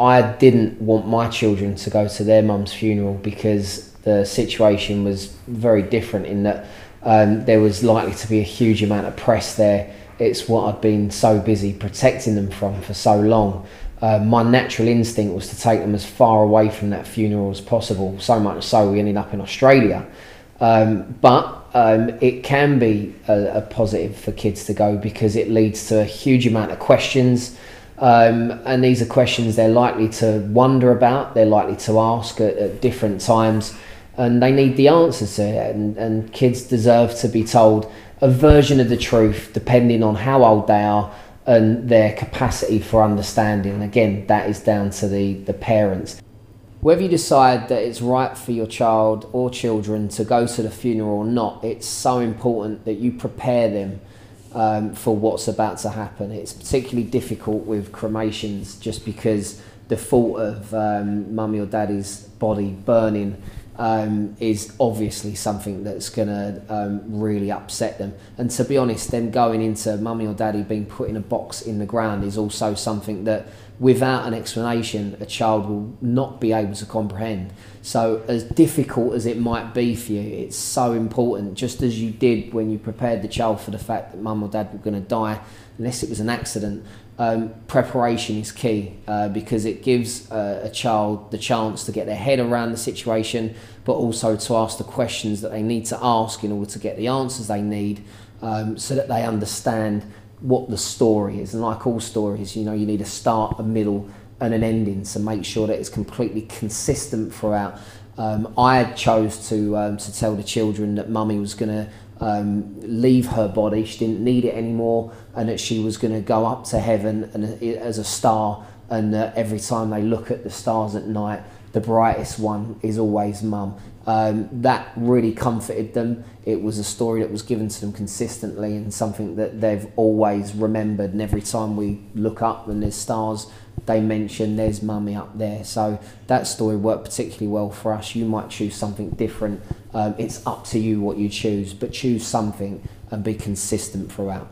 I didn't want my children to go to their mum's funeral because the situation was very different in that there was likely to be a huge amount of press there. It's what I'd been so busy protecting them from for so long. My natural instinct was to take them as far away from that funeral as possible, so much so we ended up in Australia. But it can be a positive for kids to go because it leads to a huge amount of questions. And these are questions they're likely to wonder about, they're likely to ask at different times, and they need the answers to it. And kids deserve to be told a version of the truth depending on how old they are and their capacity for understanding. And again, that is down to the parents. Whether you decide that it's right for your child or children to go to the funeral or not, it's so important that you prepare them for what's about to happen. It's particularly difficult with cremations just because the thought of mummy or daddy's body burning is obviously something that's going to really upset them. And to be honest, them going into mummy or daddy being put in a box in the ground is also something that without an explanation a child will not be able to comprehend. So as difficult as it might be for you, it's so important, just as you did when you prepared the child for the fact that mum or dad were going to die unless it was an accident. Preparation is key because it gives a child the chance to get their head around the situation, but also to ask the questions that they need to ask in order to get the answers they need, so that they understand what the story is. And like all stories, you know, you need a start, a middle and an ending to make sure that it's completely consistent throughout. I chose to tell the children that mummy was going to leave her body, she didn't need it anymore, and that she was going to go up to heaven and as a star, and that every time they look at the stars at night, the brightest one is always mum. That really comforted them. It was a story that was given to them consistently and something that they've always remembered, and every time we look up and there's stars, they mention there's mummy up there. So that story worked particularly well for us. You might choose something different. It's up to you what you choose, but choose something and be consistent throughout.